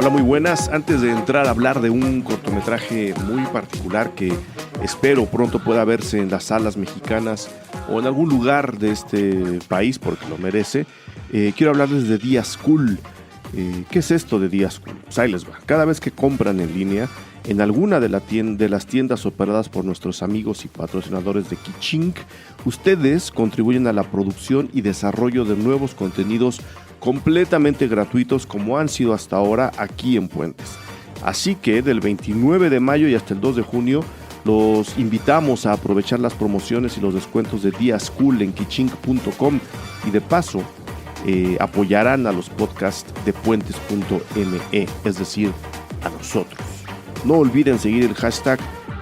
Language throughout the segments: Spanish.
Hola, muy buenas. Antes de entrar a hablar de un cortometraje muy particular que espero pronto pueda verse en las salas mexicanas o en algún lugar de este país porque lo merece, quiero hablarles de Día School. ¿Qué es esto de Día School? Pues ahí les va. Cada vez que compran en línea en alguna de las tiendas operadas por nuestros amigos y patrocinadores de Kichink, ustedes contribuyen a la producción y desarrollo de nuevos contenidos completamente gratuitos como han sido hasta ahora aquí en Puentes. Así que del 29 de mayo y hasta el 2 de junio los invitamos a aprovechar las promociones y los descuentos de Día School en kichink.com y de paso apoyarán a los podcasts de puentes.me, es decir, a nosotros. No olviden seguir el hashtag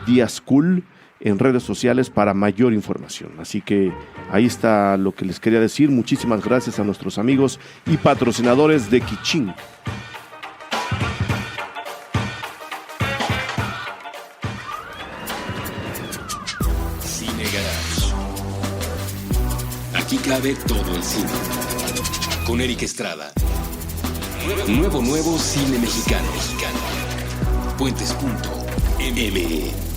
Día School en redes sociales para mayor información. Así que ahí está lo que les quería decir. Muchísimas gracias a nuestros amigos y patrocinadores de Kichink. Cine Garage. Aquí cabe todo el cine. Con Eric Estrada. Nuevo cine mexicano. Puentes.me.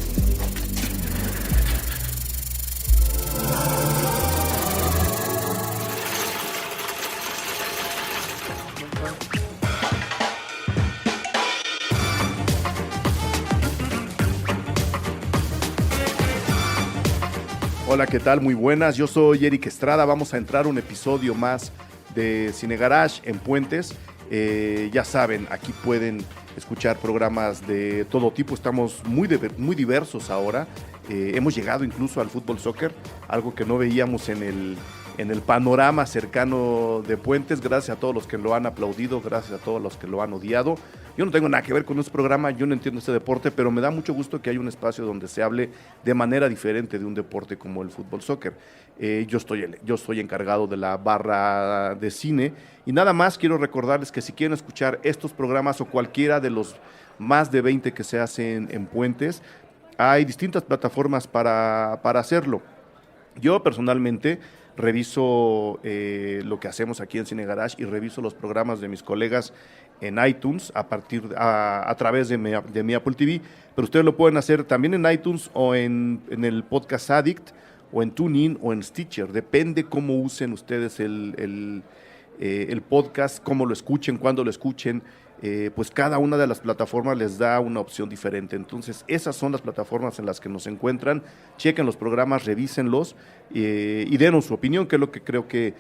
Hola, ¿qué tal? Muy buenas. Yo soy Eric Estrada. Vamos a entrar a un episodio más de Cine Garage en Puentes. Ya saben, aquí pueden escuchar programas de todo tipo. Estamos muy diversos ahora. Hemos llegado incluso al fútbol soccer, algo que no veíamos en el panorama cercano de Puentes. Gracias a todos los que lo han aplaudido, gracias a todos los que lo han odiado. Yo no tengo nada que ver con este programa, yo no entiendo este deporte, pero me da mucho gusto que haya un espacio donde se hable de manera diferente de un deporte como el fútbol soccer. Yo estoy encargado de la barra de cine y nada más quiero recordarles que si quieren escuchar estos programas o cualquiera de los más de 20 que se hacen en Puentes, hay distintas plataformas para hacerlo. Yo personalmente reviso lo que hacemos aquí en Cine Garage y reviso los programas de mis colegas en iTunes a través de mi Apple TV, pero ustedes lo pueden hacer también en iTunes o en el Podcast Addict o en TuneIn o en Stitcher, depende cómo usen ustedes el podcast, cómo lo escuchen, cuándo lo escuchen. Pues cada una de las plataformas les da una opción diferente. Entonces, esas son las plataformas en las que nos encuentran. Chequen los programas, revísenlos y denos su opinión, que es lo que creo que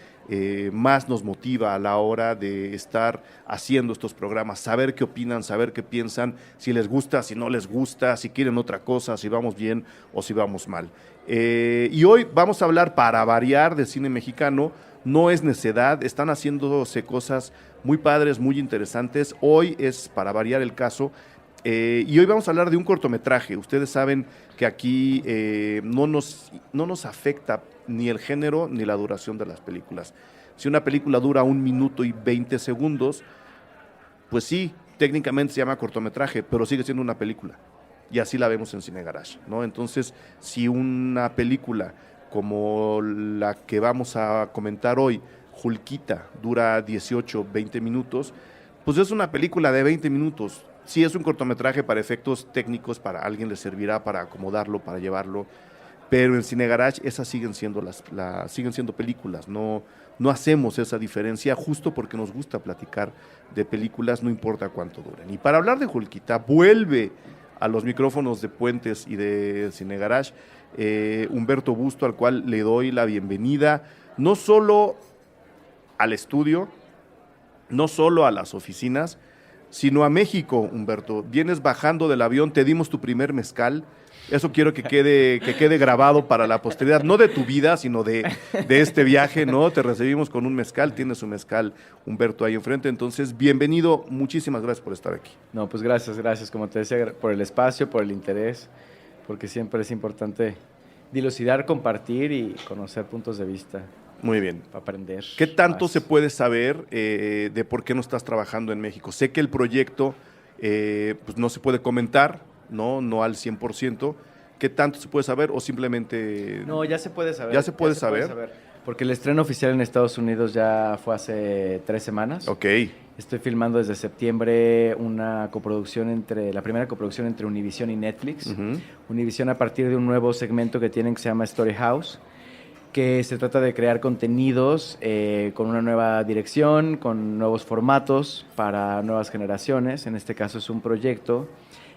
más nos motiva a la hora de estar haciendo estos programas. Saber qué opinan, saber qué piensan, si les gusta, si no les gusta, si quieren otra cosa, si vamos bien o si vamos mal. Y hoy vamos a hablar, para variar, de cine mexicano. No es necedad, están haciéndose cosas muy padres, muy interesantes. Hoy es para variar el caso y hoy vamos a hablar de un cortometraje. Ustedes saben que aquí no nos afecta ni el género ni la duración de las películas. Si una película dura 1 minuto y 20 segundos, pues sí, técnicamente se llama cortometraje, pero sigue siendo una película. Y así la vemos en Cine Garage, ¿no? Entonces, si una película como la que vamos a comentar hoy, Hulkita, dura 18, 20 minutos, pues es una película de 20 minutos. Sí es un cortometraje para efectos técnicos, para alguien le servirá para acomodarlo, para llevarlo, pero en Cine Garage esas siguen siendo siguen siendo películas, no hacemos esa diferencia justo porque nos gusta platicar de películas, no importa cuánto duren. Y para hablar de Hulkita, vuelve a los micrófonos de Puentes y de Cine Garage Humberto Busto, al cual le doy la bienvenida, no solo al estudio, no solo a las oficinas, sino a México. Humberto, vienes bajando del avión, te dimos tu primer mezcal, eso quiero que quede grabado para la posteridad, no de tu vida, sino de este viaje, ¿no? Te recibimos con un mezcal, tienes un mezcal, Humberto, ahí enfrente, entonces, bienvenido, muchísimas gracias por estar aquí. No, pues gracias, como te decía, por el espacio, por el interés, porque siempre es importante dilucidar, compartir y conocer puntos de vista. Muy bien. Para aprender. ¿Qué tanto se puede saber de por qué no estás trabajando en México? Sé que el proyecto pues no se puede comentar, no al 100%. ¿Qué tanto se puede saber o simplemente...? No, ya se puede saber. ¿Ya se puede saber? Porque el estreno oficial en Estados Unidos ya fue hace 3 semanas. Ok. Estoy filmando desde septiembre una coproducción la primera coproducción entre Univision y Netflix. Ujú. Univision a partir de un nuevo segmento que tienen que se llama Story House, que se trata de crear contenidos con una nueva dirección, con nuevos formatos para nuevas generaciones. En este caso es un proyecto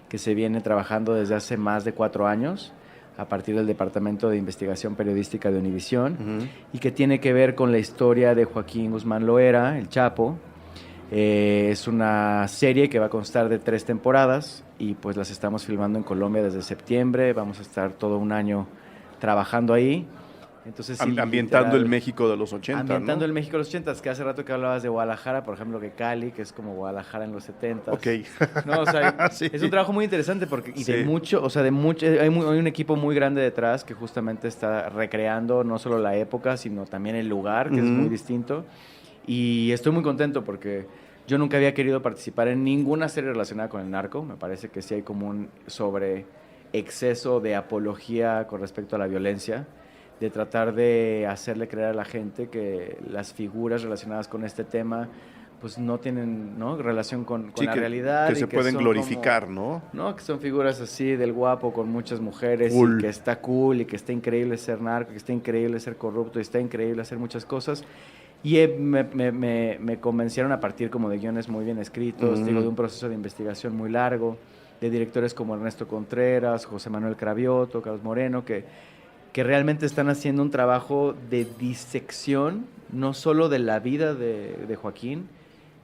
que se viene trabajando desde hace más de 4 años a partir del Departamento de Investigación Periodística de Univision, Ujú. y que tiene que ver con la historia de Joaquín Guzmán Loera, el Chapo. Es una serie que va a constar de 3 temporadas y pues las estamos filmando en Colombia desde septiembre. Vamos a estar todo un año trabajando ahí. Entonces, sí, Ambientando literal, el México de los 80, ambientando ¿no? el México de los 80, que hace rato que hablabas de Guadalajara, por ejemplo, que Cali, que es como Guadalajara en los 70. Ok. No, o sea, Sí. es un trabajo muy interesante porque y Sí. de mucho, o sea, hay un equipo muy grande detrás que justamente está recreando no solo la época, sino también el lugar, que es muy Ujú. distinto. Y estoy muy contento porque yo nunca había querido participar en ninguna serie relacionada con el narco. Me parece que sí hay como un sobre exceso de apología con respecto a la violencia, de tratar de hacerle creer a la gente que las figuras relacionadas con este tema pues no tienen, ¿no?, relación con Sí, la que, realidad. que y se pueden son glorificar, como, ¿no? ¿no? Que son figuras así del guapo con muchas mujeres, Cool. y que está cool y que está increíble ser narco, que está increíble ser corrupto y está increíble hacer muchas cosas. Y me convencieron a partir como de guiones muy bien escritos, digo, de un proceso de investigación muy largo, de directores como Ernesto Contreras, José Manuel Cravioto, Carlos Moreno, que realmente están haciendo un trabajo de disección, no solo de la vida de Joaquín,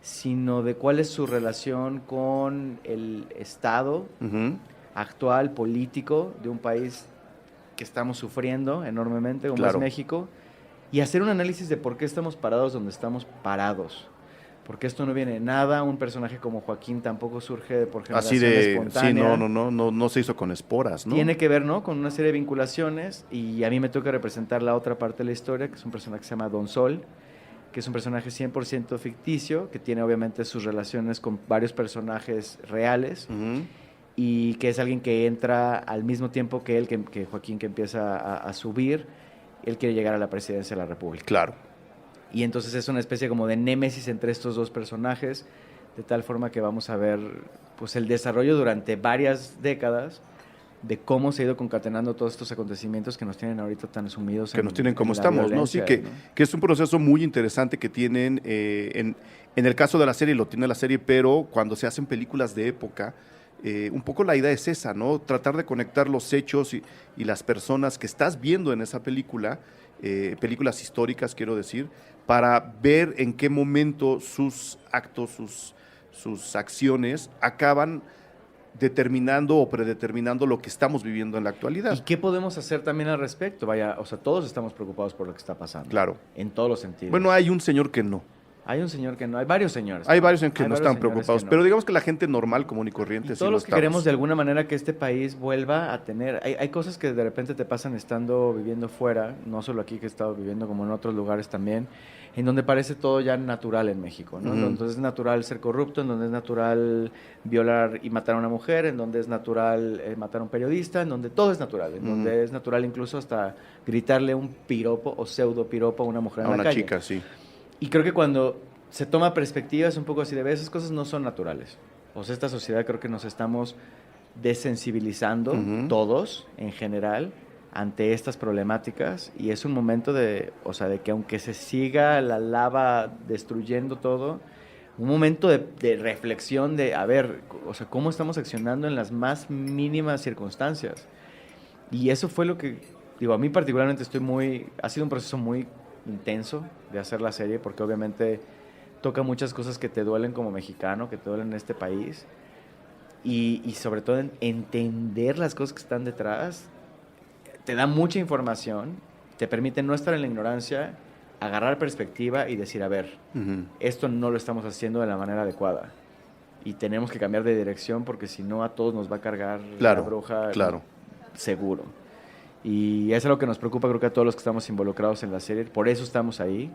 sino de cuál es su relación con el Estado Ujú. actual, político, de un país que estamos sufriendo enormemente, como Claro. es México, y hacer un análisis de por qué estamos parados donde estamos parados. Porque esto no viene de nada, un personaje como Joaquín tampoco surge por Así generación de, espontánea. sí, no se hizo con esporas, ¿no? Tiene que ver, ¿no?, con una serie de vinculaciones, y a mí me toca representar la otra parte de la historia, que es un personaje que se llama Don Sol, que es un personaje 100% ficticio, que tiene obviamente sus relaciones con varios personajes reales, Ujú. y que es alguien que entra al mismo tiempo que él, que Joaquín, que empieza a subir. Él quiere llegar a la presidencia de la República. Claro. Y entonces es una especie como de némesis entre estos dos personajes, de tal forma que vamos a ver pues el desarrollo durante varias décadas de cómo se ha ido concatenando todos estos acontecimientos que nos tienen ahorita tan sumidos Que nos tienen como en la estamos, ¿no? Sí, violencia, que es un proceso muy interesante que tienen en el caso de la serie, lo tiene la serie, pero cuando se hacen películas de época, un poco la idea es esa, ¿no? Tratar de conectar los hechos y las personas que estás viendo en esa película, películas históricas, quiero decir, para ver en qué momento sus actos, sus acciones acaban determinando o predeterminando lo que estamos viviendo en la actualidad. ¿Y qué podemos hacer también al respecto? Vaya, o sea, todos estamos preocupados por lo que está pasando. Claro. En todos los sentidos. Bueno, hay un señor que no. Hay un señor que no, hay varios señores. Hay varios en que Hay no varios están señores preocupados, que no. pero digamos que la gente normal, común y corriente, Y sí todos lo los que estamos. queremos de alguna manera que este país vuelva a tener... Hay cosas que de repente te pasan estando viviendo fuera, no solo aquí, que he estado viviendo, como en otros lugares también, en donde parece todo ya natural en México, ¿no? Ujú. En donde es natural ser corrupto, en donde es natural violar y matar a una mujer, en donde es natural matar a un periodista, en donde todo es natural, en Ujú. donde es natural incluso hasta gritarle un piropo o pseudo piropo a una mujer A en la una calle. chica, sí. Y creo que cuando se toma perspectiva es un poco así de ver, esas cosas no son naturales. O sea, esta sociedad creo que nos estamos desensibilizando Ujú. todos en general ante estas problemáticas, y es un momento de, o sea, de que aunque se siga la lava destruyendo todo, un momento de reflexión de, a ver, o sea, cómo estamos accionando en las más mínimas circunstancias. Y eso fue lo que, digo, a mí particularmente ha sido un proceso muy intenso de hacer la serie, porque obviamente toca muchas cosas que te duelen como mexicano, que te duelen en este país, y sobre todo entender las cosas que están detrás. Te da mucha información, te permite no estar en la ignorancia, agarrar perspectiva y decir, a ver, Ujú. esto no lo estamos haciendo de la manera adecuada y tenemos que cambiar de dirección, porque si no a todos nos va a cargar Claro, la bruja, claro. seguro. Y eso es lo que nos preocupa, creo que a todos los que estamos involucrados en la serie, por eso estamos ahí.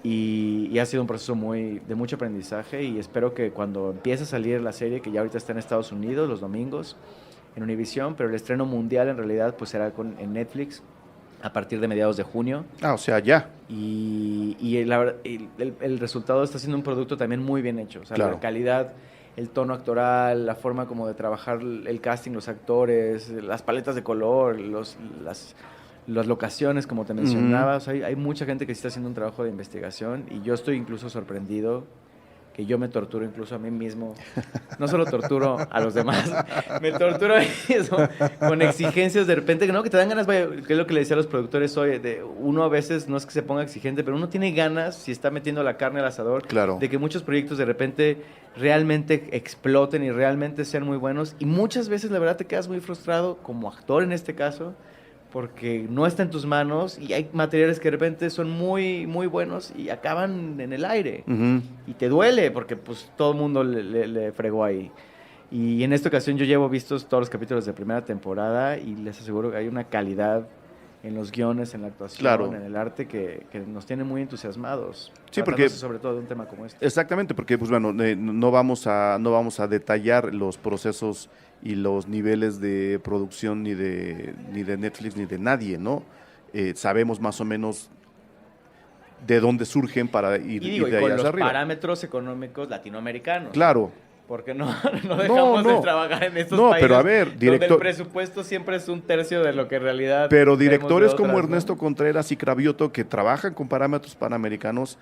Y ha sido un proceso de mucho aprendizaje, y espero que cuando empiece a salir la serie, que ya ahorita está en Estados Unidos los domingos en Univision, pero el estreno mundial en realidad pues será en Netflix a partir de mediados de junio. O sea, ya. Y la verdad, el resultado está siendo un producto también muy bien hecho. O sea, Claro. la calidad, el tono actoral, la forma como de trabajar el casting, los actores, las paletas de color, las locaciones, como te mencionaba. O sea, hay mucha gente que sí está haciendo un trabajo de investigación y yo estoy incluso sorprendido que yo me torturo incluso a mí mismo. No solo torturo a los demás, me torturo a mí mismo con exigencias de repente, ¿no? Que te dan ganas, vaya, que es lo que le decía a los productores hoy, uno a veces no es que se ponga exigente, pero uno tiene ganas, si está metiendo la carne al asador, Claro. de que muchos proyectos de repente realmente exploten y realmente sean muy buenos. Y muchas veces, la verdad, te quedas muy frustrado, como actor en este caso, porque no está en tus manos y hay materiales que de repente son muy, muy buenos y acaban en el aire. Ujú. Y te duele porque pues todo el mundo le fregó ahí. Y en esta ocasión yo llevo vistos todos los capítulos de primera temporada y les aseguro que hay una calidad en los guiones, en la actuación, Claro. en el arte que nos tiene muy entusiasmados. Sí, porque- tratándose sobre todo de un tema como este. Exactamente, porque pues bueno, no vamos a detallar los procesos y los niveles de producción ni de Netflix ni de nadie, ¿no? Sabemos más o menos de dónde surgen para ir, Y digo, ir y de ahí con hacia los arriba. parámetros económicos latinoamericanos. Claro. Porque no dejamos no. de trabajar en estos No, países pero a ver, donde el director- presupuesto siempre es un tercio de lo que en realidad Pero vemos de directores como otras, ¿no? Ernesto Contreras y Cravioto, que trabajan con parámetros panamericanos,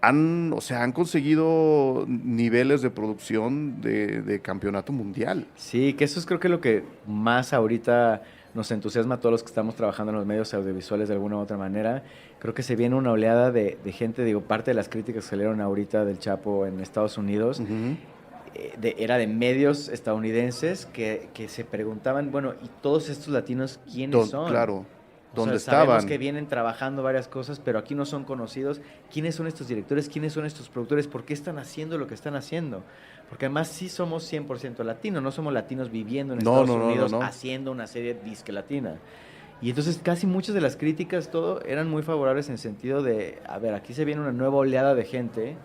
han conseguido niveles de producción de campeonato mundial. Sí, que eso es creo que lo que más ahorita nos entusiasma a todos los que estamos trabajando en los medios audiovisuales de alguna u otra manera. Creo que se viene una oleada de gente, digo, parte de las críticas que salieron ahorita del Chapo en Estados Unidos, Ujú. era de medios estadounidenses que se preguntaban, bueno, ¿y todos estos latinos quiénes son? Claro, O ¿dónde sea, sabemos estaban? que vienen trabajando varias cosas, pero aquí no son conocidos. ¿Quiénes son estos directores? ¿Quiénes son estos productores? ¿Por qué están haciendo lo que están haciendo? Porque además sí somos 100% latinos, no somos latinos viviendo en No, Estados no, Unidos no. haciendo una serie disque latina. Y entonces casi muchas de las críticas, todo, eran muy favorables en el sentido de, a ver, aquí se viene una nueva oleada de gente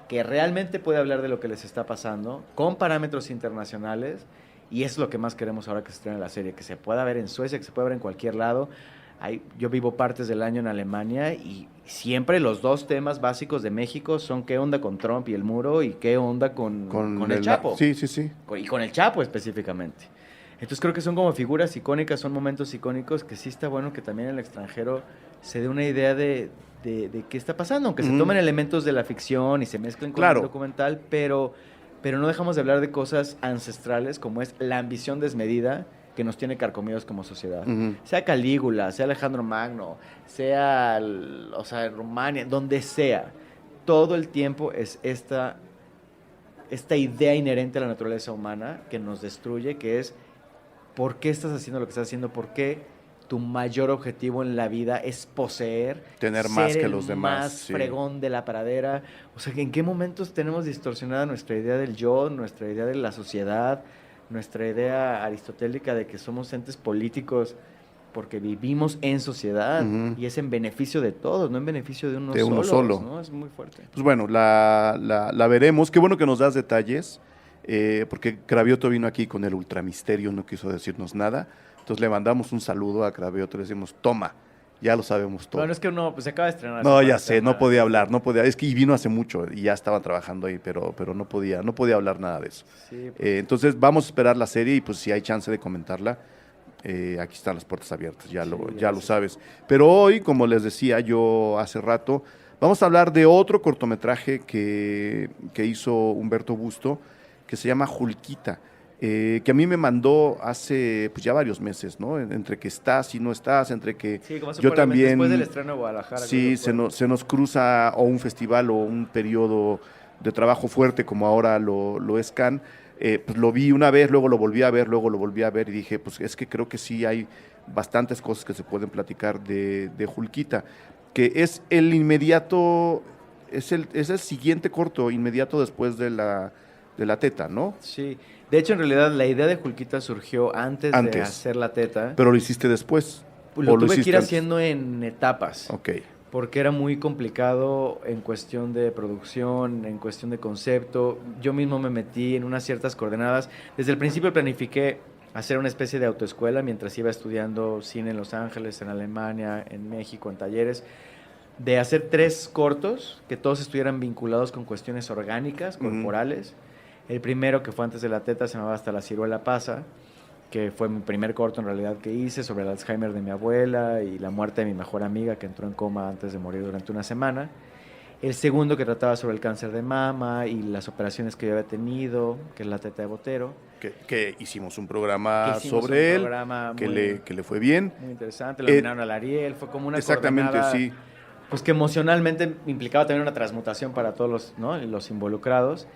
que realmente puede hablar de lo que les está pasando, con parámetros internacionales, y eso es lo que más queremos ahora que se estrena la serie, que se pueda ver en Suecia, que se pueda ver en cualquier lado. Yo vivo partes del año en Alemania y siempre los dos temas básicos de México son qué onda con Trump y el muro y qué onda con el Chapo. Sí, sí, sí. Y con el Chapo específicamente. Entonces creo que son como figuras icónicas, son momentos icónicos que sí está bueno que también en el extranjero se dé una idea de qué está pasando, aunque se Ujú. tomen elementos de la ficción y se mezclen con Claro. el documental, pero no dejamos de hablar de cosas ancestrales como es la ambición desmedida que nos tiene carcomidos como sociedad. Ujú. Sea Calígula, sea Alejandro Magno, sea, o sea, Rumania, donde sea, todo el tiempo es esta idea inherente a la naturaleza humana que nos destruye, que es ¿por qué estás haciendo lo que estás haciendo? ¿Por qué tu mayor objetivo en la vida es poseer? Tener más ser que el los demás, más sí. fregón de la pradera. O sea, ¿en qué momentos tenemos distorsionada nuestra idea del yo, nuestra idea de la sociedad, nuestra idea aristotélica de que somos entes políticos porque vivimos en sociedad Ujú. y es en beneficio de todos, no en beneficio de uno De uno solos, solo. ¿no? Es muy fuerte. Pues bueno, la veremos. Qué bueno que nos das detalles, porque Cravioto vino aquí con el ultramisterio, no quiso decirnos nada. Entonces le mandamos un saludo a Cravioto, le decimos, toma, ya lo sabemos todo. Bueno, es que uno pues, se acaba de estrenar. No, hace ya par de sé, no semanas. podía hablar, no podía. Es que y vino hace mucho y ya estaban trabajando ahí, pero no podía hablar nada de eso. Sí, pues, Entonces vamos a esperar la serie y pues si hay chance de comentarla, aquí están las puertas abiertas, ya lo gracias. sabes. Pero hoy, como les decía yo hace rato, vamos a hablar de otro cortometraje que hizo Humberto Busto, que se llama Julquita, que a mí me mandó hace pues ya varios meses, ¿no? Entre que estás y no estás, entre que sí, como hace yo un par de meses, también... después del estreno de Guadalajara. Sí, creo que se fue. nos cruza o un festival o un periodo de trabajo fuerte como ahora lo es Cannes. Pues lo vi una vez, luego lo volví a ver, luego lo volví a ver y dije, pues es que creo que sí hay bastantes cosas que se pueden platicar de Julquita, que es el inmediato, es el siguiente corto inmediato después de la teta, ¿no? Sí, de hecho en realidad la idea de Julquita surgió antes de Antes. hacer la teta. Pero lo hiciste después. Lo ¿o tuve que hiciste ir antes? haciendo en etapas. Ok. Porque era muy complicado en cuestión de producción, en cuestión de concepto. Yo mismo me metí en unas ciertas coordenadas. Desde el principio planifiqué hacer una especie de autoescuela mientras iba estudiando cine en Los Ángeles, en Alemania, en México, en talleres, de hacer 3 cortos que todos estuvieran vinculados con cuestiones orgánicas, corporales. El primero, que fue antes de la teta, se llamaba Hasta la ciruela pasa, que fue mi primer corto en realidad que hice sobre el Alzheimer de mi abuela y la muerte de mi mejor amiga que entró en coma antes de morir durante una semana. El segundo, que trataba sobre el cáncer de mama y las operaciones que yo había tenido, que es La teta de Botero. Que hicimos un programa sobre él, que le fue bien. Muy interesante, lo nominaron al Ariel, fue como una exactamente, sí. Pues que emocionalmente implicaba también una transmutación para todos los, ¿no?, los involucrados.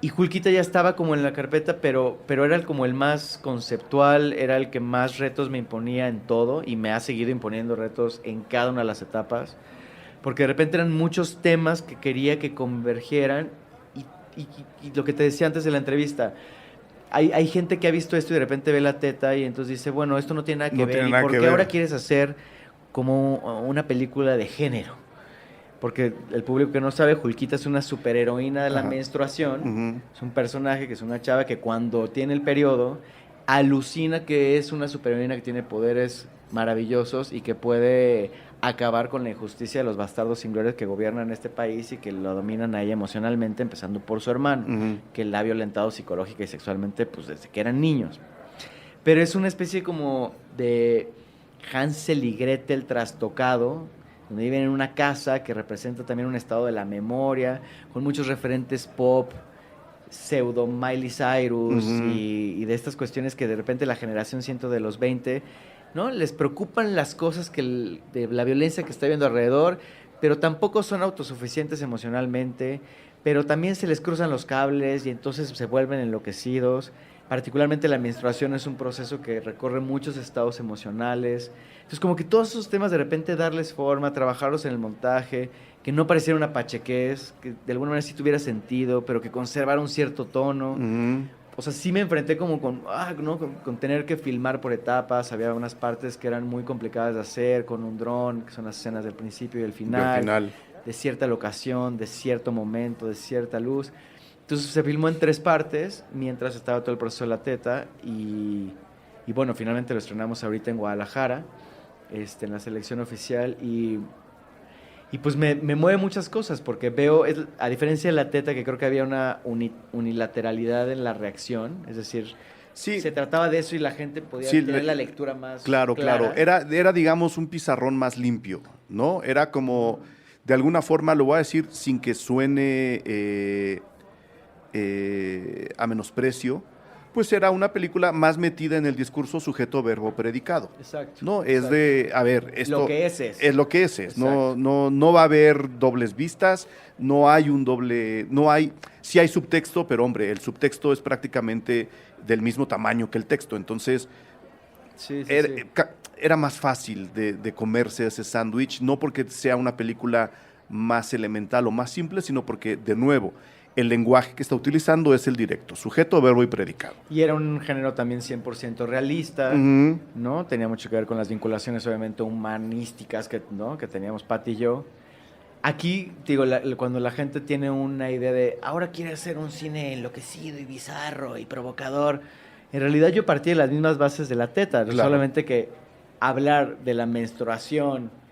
Y Julquita ya estaba como en la carpeta, pero era como el más conceptual, era el que más retos me imponía en todo y me ha seguido imponiendo retos en cada una de las etapas, porque de repente eran muchos temas que quería que convergieran y lo que te decía antes de la entrevista, hay gente que ha visto esto y de repente ve la teta y entonces dice, bueno, esto no tiene nada que ver, ¿y por qué ahora quieres hacer como una película de género? Porque el público que no sabe, Julquita es una superheroína de la menstruación. Es un personaje que es una chava que cuando tiene el periodo alucina que es una superheroína que tiene poderes maravillosos y que puede acabar con la injusticia de los bastardos sin gloria que gobiernan este país y que lo dominan a ella emocionalmente, empezando por su hermano, que la ha violentado psicológica y sexualmente pues desde que eran niños. Pero es una especie como de Hansel y Gretel trastocado, donde viven en una casa que representa también un estado de la memoria, con muchos referentes pop, pseudo Miley Cyrus y de estas cuestiones que de repente la generación siento de los 20, ¿no?, les preocupan las cosas de la violencia que está viendo alrededor, pero tampoco son autosuficientes emocionalmente, pero también se les cruzan los cables y entonces se vuelven enloquecidos. Particularmente la menstruación es un proceso que recorre muchos estados emocionales. Entonces, como que todos esos temas de repente darles forma, trabajarlos en el montaje, que no pareciera una pachequez, que de alguna manera sí tuviera sentido, pero que conservara un cierto tono. O sea, sí me enfrenté como con tener que filmar por etapas. Había unas partes que eran muy complicadas de hacer, con un dron, que son las escenas del principio y el final. De cierta locación, de cierto momento, de cierta luz. Entonces se filmó en 3 partes mientras estaba todo el proceso de la teta y bueno, finalmente lo estrenamos ahorita en Guadalajara, en la selección oficial y pues me mueve muchas cosas porque veo, a diferencia de la teta, que creo que había una unilateralidad en la reacción, es decir, sí, se trataba de eso y la gente podía tener la lectura más clara. Claro, era digamos un pizarrón más limpio, ¿no? Era como, de alguna forma, lo voy a decir sin que suene a menosprecio, pues era una película más metida en el discurso sujeto, verbo, predicado. Exacto. No, es de, a ver, esto lo que es. Es lo que es. No va a haber dobles vistas, no hay un doble, sí hay subtexto, pero hombre, el subtexto es prácticamente del mismo tamaño que el texto, entonces era más fácil de comerse ese sándwich, no porque sea una película más elemental o más simple, sino porque, de nuevo, el lenguaje que está utilizando es el directo, sujeto, verbo y predicado. Y era un género también 100% realista, ¿no? Tenía mucho que ver con las vinculaciones, obviamente, humanísticas que teníamos Pati y yo. Aquí, digo, cuando la gente tiene una idea de ahora quiere hacer un cine enloquecido y bizarro y provocador, en realidad yo partí de las mismas bases de la teta, claro. Solamente que hablar de la menstruación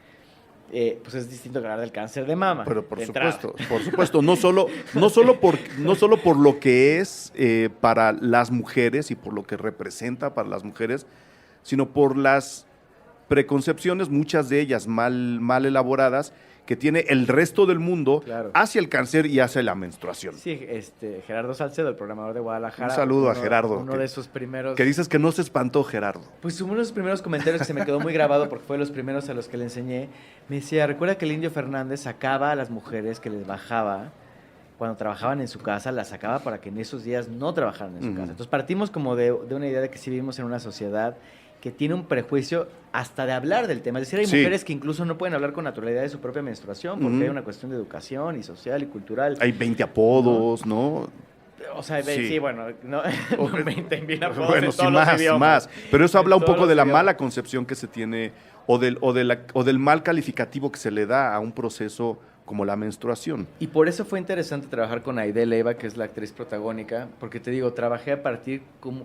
pues es distinto que hablar del cáncer de mama. Pero por supuesto, no solo por lo que es para las mujeres y por lo que representa para las mujeres, sino por las preconcepciones, muchas de ellas mal elaboradas, que tiene el resto del mundo hacia el cáncer y hacia la menstruación. Sí, Gerardo Salcedo, el programador de Guadalajara. Un saludo a Gerardo. Uno de sus primeros... Que dices que no se espantó, Gerardo. Pues uno de sus primeros comentarios que se me quedó muy grabado porque fue de los primeros a los que le enseñé, me decía, recuerda que el Indio Fernández sacaba a las mujeres que les bajaba, cuando trabajaban en su casa, las sacaba para que en esos días no trabajaran en su casa. Entonces partimos como de una idea de que sí vivimos en una sociedad que tiene un prejuicio hasta de hablar del tema. Es decir, hay mujeres que incluso no pueden hablar con naturalidad de su propia menstruación porque hay una cuestión de educación y social y cultural. Hay 20 apodos, ¿no? O sea, sí, bueno, no, 20.000 apodos bueno, en todos los idiomas. Más. Pero eso habla un poco de la mala concepción que se tiene o del mal calificativo que se le da a un proceso como la menstruación. Y por eso fue interesante trabajar con Aide Leiva, que es la actriz protagónica, porque te digo, trabajé a partir,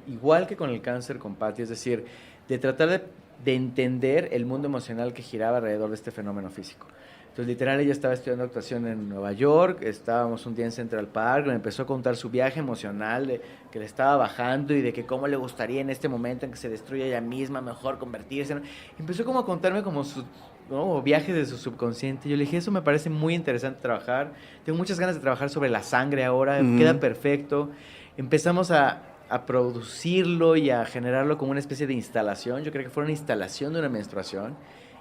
igual que con el cáncer, con Patty, es decir, de tratar de entender el mundo emocional que giraba alrededor de este fenómeno físico. Entonces, literal, ella estaba estudiando actuación en Nueva York, estábamos un día en Central Park, me empezó a contar su viaje emocional, de que le estaba bajando y de que cómo le gustaría en este momento en que se destruya ella misma, mejor convertirse. Empezó como a contarme como sus viajes de su subconsciente. Yo le dije, eso me parece muy interesante trabajar. Tengo muchas ganas de trabajar sobre la sangre ahora, queda perfecto. Empezamos a producirlo y a generarlo como una especie de instalación. Yo creo que fue una instalación de una menstruación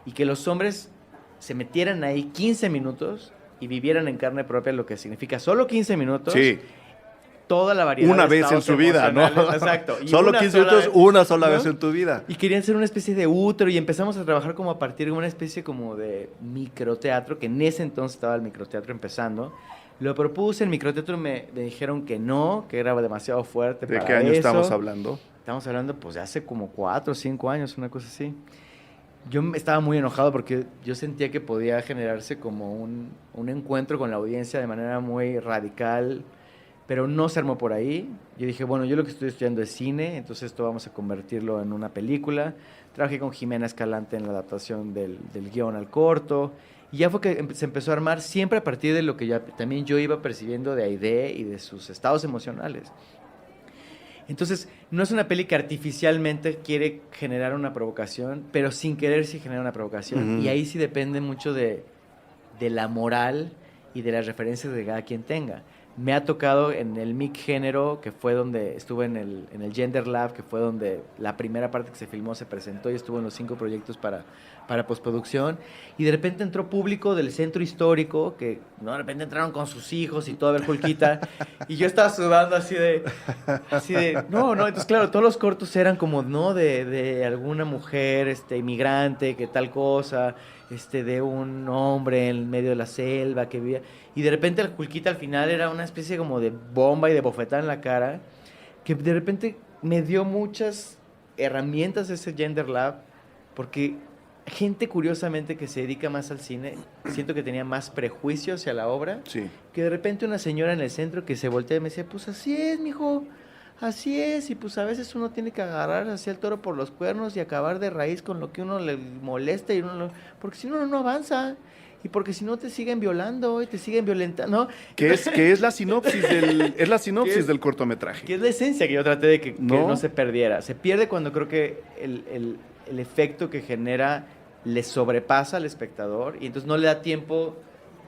y que los hombres se metieran ahí 15 minutos y vivieran en carne propia lo que significa solo 15 minutos. Sí. Toda la variedad una de vez en su vida, ¿no? Exacto. Y solo 15 minutos, una sola vez en tu vida. Y querían ser una especie de útero y empezamos a trabajar como a partir de una especie como de microteatro, que en ese entonces estaba el microteatro empezando. Lo propuse, el microteatro me dijeron que no, que era demasiado fuerte para eso. ¿De qué año estamos hablando? Estamos hablando pues de hace como 4 o 5 años, una cosa así. Yo estaba muy enojado porque yo sentía que podía generarse como un encuentro con la audiencia de manera muy radical, pero no se armó por ahí. Yo dije, bueno, yo lo que estoy estudiando es cine, entonces esto vamos a convertirlo en una película. Trabajé con Jimena Escalante en la adaptación del guión al corto. Y ya fue que se empezó a armar siempre a partir de lo que también yo iba percibiendo de Aide y de sus estados emocionales. Entonces, no es una peli que artificialmente quiere generar una provocación, pero sin querer sí genera una provocación. Y ahí sí depende mucho de la moral y de las referencias de cada quien tenga. Me ha tocado en el MIC Género, que fue donde estuve en el Gender Lab, que fue donde la primera parte que se filmó se presentó y estuvo en los 5 proyectos para postproducción. Y de repente entró público del centro histórico, que ¿no? De repente entraron con sus hijos y todo a ver Julquita. Y yo estaba sudando así de no. Entonces, claro, todos los cortos eran como, ¿no? De alguna mujer inmigrante, que tal cosa, de un hombre en medio de la selva que vivía. Y de repente el Julquita al final era una especie como de bomba y de bofetada en la cara, que de repente me dio muchas herramientas ese Gender Lab, porque gente curiosamente que se dedica más al cine, siento que tenía más prejuicio hacia la obra, sí. Que de repente una señora en el centro que se voltea y me decía, pues así es, mijo, así es, y pues a veces uno tiene que agarrar hacia el toro por los cuernos y acabar de raíz con lo que uno le molesta, porque si no, no avanza. Y porque si no te siguen violando y te siguen violentando, ¿no? Que es la sinopsis del cortometraje. Que es la esencia que yo traté de que no se perdiera. Se pierde cuando creo que el efecto que genera le sobrepasa al espectador y entonces no le da tiempo,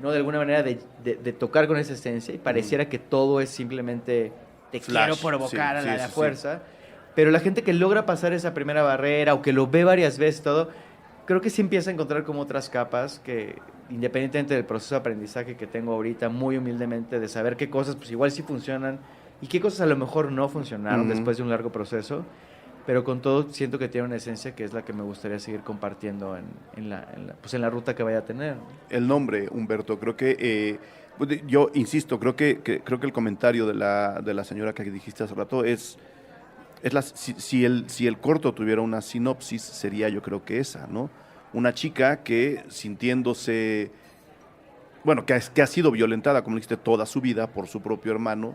¿no? De alguna manera de tocar con esa esencia y pareciera que todo es simplemente te quiero provocar a la fuerza. Sí. Pero la gente que logra pasar esa primera barrera o que lo ve varias veces todo, creo que sí empieza a encontrar como otras capas que, independientemente del proceso de aprendizaje que tengo ahorita, muy humildemente, de saber qué cosas pues igual sí funcionan y qué cosas a lo mejor no funcionaron después de un largo proceso, pero con todo siento que tiene una esencia que es la que me gustaría seguir compartiendo en la ruta que vaya a tener. El nombre, Humberto, creo que yo insisto, creo que el comentario de la señora que dijiste hace rato es si el corto tuviera una sinopsis, sería yo creo que esa, ¿no? Una chica que sintiéndose, bueno, que ha sido violentada, como dijiste, toda su vida por su propio hermano,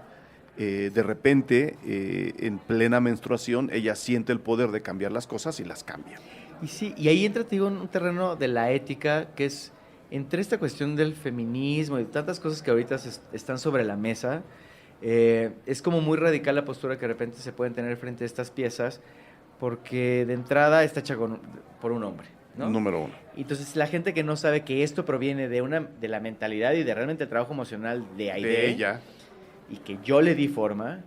de repente, en plena menstruación, ella siente el poder de cambiar las cosas y las cambia. Y sí, y ahí entra, te digo, un terreno de la ética, que es entre esta cuestión del feminismo y tantas cosas que ahorita están sobre la mesa. Es como muy radical la postura que de repente se pueden tener frente a estas piezas, porque de entrada está hecha por un hombre, ¿no? Número 1. Entonces la gente que no sabe que esto proviene de la mentalidad y de realmente el trabajo emocional de Aide, de ella, y que yo le di forma,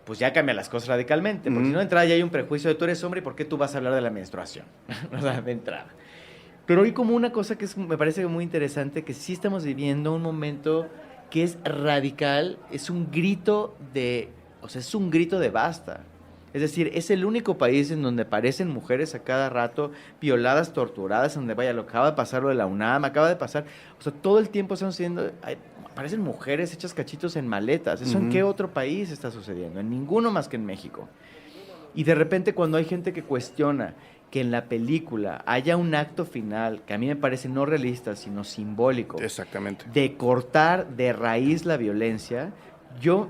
pues ya cambia las cosas radicalmente, porque si no de entrada ya hay un prejuicio de tú eres hombre y ¿por qué tú vas a hablar de la menstruación? O sea, de entrada. Pero hay como una cosa que me parece muy interesante, que sí estamos viviendo un momento que es radical, es un grito de basta. Es decir, es el único país en donde aparecen mujeres a cada rato violadas, torturadas, donde vaya, lo acaba de pasar lo de la UNAM, acaba de pasar, o sea, todo el tiempo están sucediendo, aparecen mujeres hechas cachitos en maletas. ¿Eso en qué otro país está sucediendo? En ninguno más que en México. Y de repente cuando hay gente que cuestiona que en la película haya un acto final que a mí me parece no realista, sino simbólico. Exactamente. De cortar de raíz la violencia,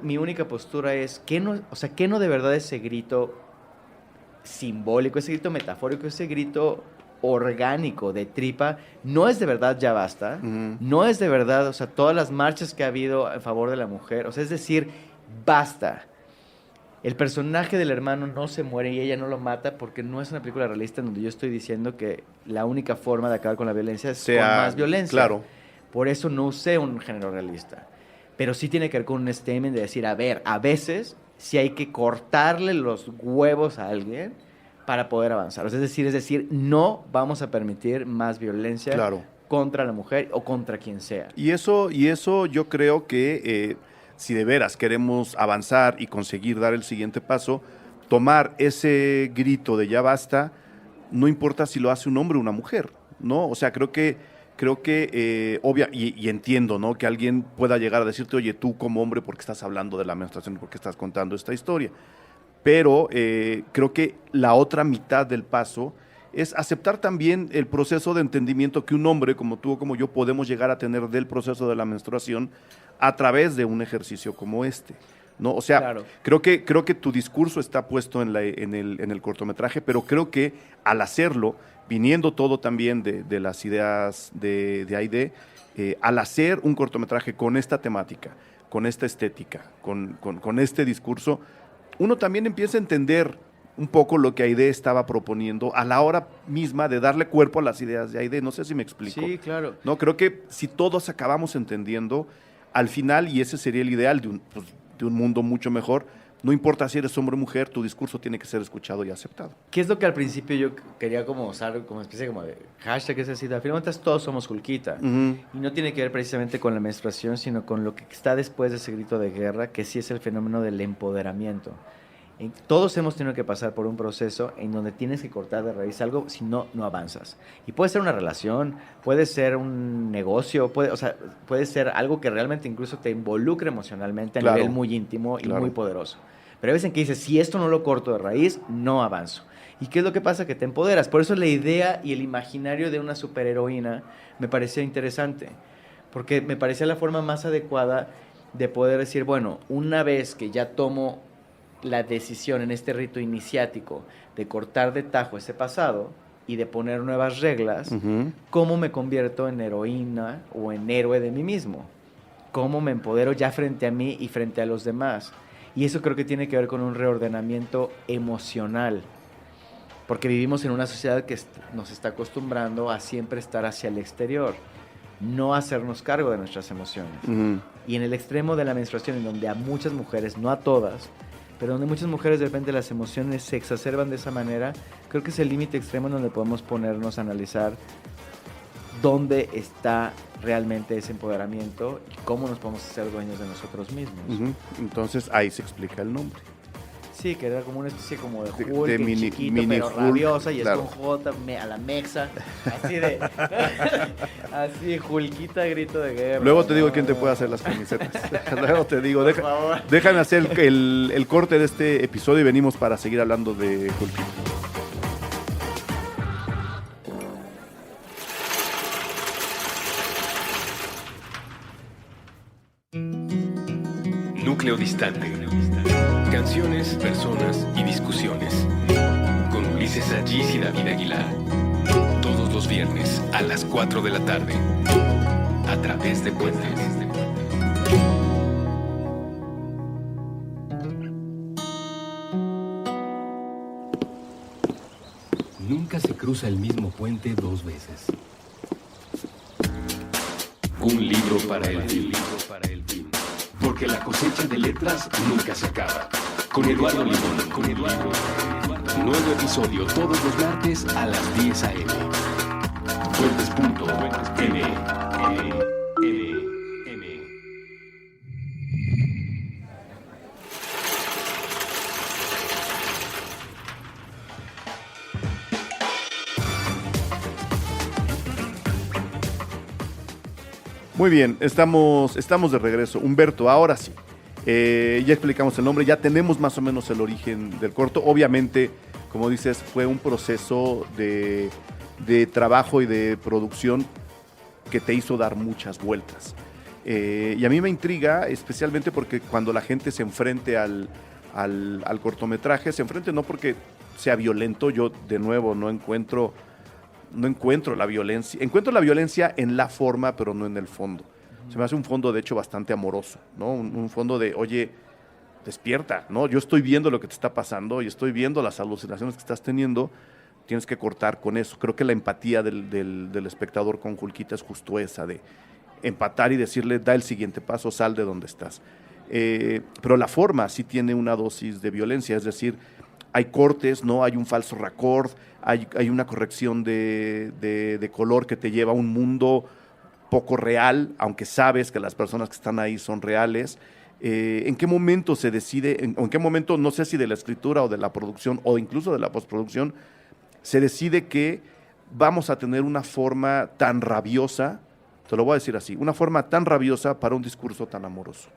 mi única postura es, ¿qué no de verdad ese grito simbólico, ese grito metafórico, ese grito orgánico de tripa, no es de verdad ya basta, no es de verdad, o sea, todas las marchas que ha habido a favor de la mujer, o sea, es decir, basta. El personaje del hermano no se muere y ella no lo mata porque no es una película realista en donde yo estoy diciendo que la única forma de acabar con la violencia es con más violencia. Claro. Por eso no usé un género realista. Pero sí tiene que ver con un statement de decir, a ver, a veces sí hay que cortarle los huevos a alguien para poder avanzar. Es decir, no vamos a permitir más violencia contra la mujer o contra quien sea. Y eso yo creo que si de veras queremos avanzar y conseguir dar el siguiente paso, tomar ese grito de ya basta, no importa si lo hace un hombre o una mujer, ¿no? O sea, creo que y entiendo, ¿no? Que alguien pueda llegar a decirte, oye, tú como hombre, ¿por qué estás hablando de la menstruación? ¿Por qué estás contando esta historia? Pero creo que la otra mitad del paso es aceptar también el proceso de entendimiento que un hombre como tú o como yo podemos llegar a tener del proceso de la menstruación a través de un ejercicio como este, ¿no? O sea, creo que tu discurso está puesto en el cortometraje, pero creo que al hacerlo, viniendo todo también de las ideas de Aide, al hacer un cortometraje con esta temática, con esta estética, con este discurso, uno también empieza a entender un poco lo que Aide estaba proponiendo a la hora misma de darle cuerpo a las ideas de Aide. No sé si me explico. Sí, claro. No, creo que si todos acabamos entendiendo, al final, y ese sería el ideal de un mundo mucho mejor, no importa si eres hombre o mujer, tu discurso tiene que ser escuchado y aceptado. ¿Qué es lo que al principio yo quería como usar como especie como de hashtag? Es decir, al final todos somos Julquita. Y no tiene que ver precisamente con la menstruación, sino con lo que está después de ese grito de guerra, que sí es el fenómeno del empoderamiento. Todos hemos tenido que pasar por un proceso en donde tienes que cortar de raíz algo, si no, no avanzas. Y puede ser una relación, puede ser un negocio, puede ser algo que realmente incluso te involucre emocionalmente a nivel muy íntimo y muy poderoso. Pero hay veces en que dices, si esto no lo corto de raíz, no avanzo. ¿Y qué es lo que pasa? Que te empoderas. Por eso la idea y el imaginario de una superheroína me parecía interesante, porque me parecía la forma más adecuada de poder decir, bueno, una vez que ya tomo la decisión en este rito iniciático de cortar de tajo ese pasado y de poner nuevas reglas, ¿cómo me convierto en heroína o en héroe de mí mismo? ¿Cómo me empodero ya frente a mí y frente a los demás? Y eso creo que tiene que ver con un reordenamiento emocional, porque vivimos en una sociedad que nos está acostumbrando a siempre estar hacia el exterior, no hacernos cargo de nuestras emociones. Y en el extremo de la menstruación, en donde a muchas mujeres, no a todas, pero donde muchas mujeres de repente las emociones se exacerban de esa manera, creo que es el límite extremo en donde podemos ponernos a analizar dónde está realmente ese empoderamiento y cómo nos podemos hacer dueños de nosotros mismos. Entonces ahí se explica el nombre. Sí, que era como una especie como de Hulk, chiquito, pero Hulk, rabiosa, y es con J a la mexa, así Hulkita grito de guerra. Luego te digo quién te puede hacer las camisetas. Luego te digo, déjame hacer el corte de este episodio y venimos para seguir hablando de Hulkita. Núcleo Distante. Canciones, personas y discusiones. Con Ulises Allís y David Aguilar. Todos los viernes a las 4 de la tarde. A través de Puentes. Nunca se cruza el mismo puente dos veces. Un libro para el fin. Porque la cosecha de letras nunca se acaba. Con Eduardo Limón. Nuevo episodio todos los martes a las 10 a.m. Puentes.m. Muy bien, estamos de regreso. Humberto, ahora sí. Ya explicamos el nombre, ya tenemos más o menos el origen del corto. Obviamente como dices, fue un proceso de trabajo y de producción que te hizo dar muchas vueltas. Y a mí me intriga, especialmente porque cuando la gente se enfrente al cortometraje, se enfrente no porque sea violento, yo de nuevo no encuentro la violencia. Encuentro la violencia en la forma, pero no en el fondo. Se me hace un fondo, de hecho, bastante amoroso, ¿no? Un fondo de, oye, despierta, ¿no? Yo estoy viendo lo que te está pasando y estoy viendo las alucinaciones que estás teniendo. Tienes que cortar con eso. Creo que la empatía del espectador con Julquita es justo esa, de empatar y decirle, da el siguiente paso, sal de donde estás. Pero la forma sí tiene una dosis de violencia, es decir, hay cortes, ¿no? Hay un falso raccord, hay una corrección de color que te lleva a un mundo poco real, aunque sabes que las personas que están ahí son reales. ¿En qué momento se decide, en qué momento, no sé si de la escritura o de la producción o incluso de la postproducción, se decide que vamos a tener una forma tan rabiosa, te lo voy a decir así, una forma tan rabiosa para un discurso tan amoroso?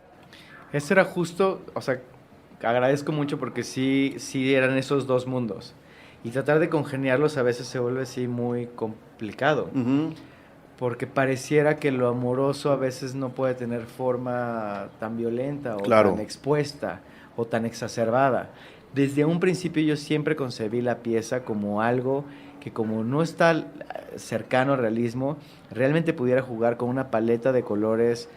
Eso era justo, o sea, agradezco mucho porque sí eran esos dos mundos. Y tratar de congeniarlos a veces se vuelve así muy complicado. Uh-huh. Porque pareciera que lo amoroso a veces no puede tener forma tan violenta o Claro. tan expuesta o tan exacerbada. Desde un principio yo siempre concebí la pieza como algo que, como no está cercano al realismo, realmente pudiera jugar con una paleta de colores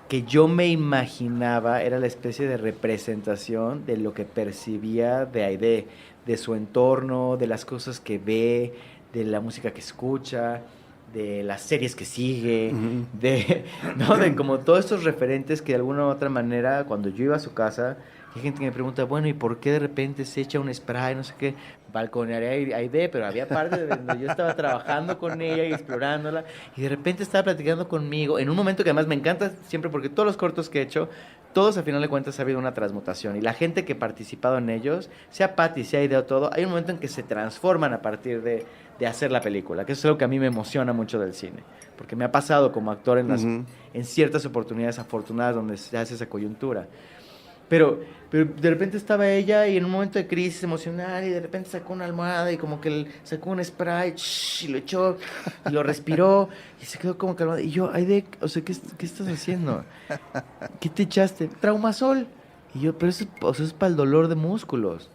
que yo me imaginaba era la especie de representación de lo que percibía de Aidé, de su entorno, de las cosas que ve, de la música que escucha, de las series que sigue, Uh-huh. ¿no? De como todos estos referentes que de alguna u otra manera, cuando yo iba a su casa, hay gente que me pregunta, bueno, ¿y por qué de repente se echa un spray, no sé qué? Balconearía a Aidé, pero había partes donde yo estaba trabajando con ella y explorándola, y de repente estaba platicando conmigo, en un momento que además me encanta siempre, porque todos los cortos que he hecho, todos al final de cuentas ha habido una transmutación, y la gente que ha participado en ellos, sea Patty, sea Aidé o todo, hay un momento en que se transforman a partir de hacer la película, que eso es algo que a mí me emociona mucho del cine, porque me ha pasado como actor en ciertas oportunidades afortunadas donde se hace esa coyuntura. Pero de repente estaba ella y en un momento de crisis emocional y de repente sacó una almohada y como que sacó un spray y lo echó y lo respiró y se quedó como calmada. Y yo, Aidé, o sea, ¿qué estás haciendo? ¿Qué te echaste? Traumasol. Y yo, pero eso, o sea, es para el dolor de músculos.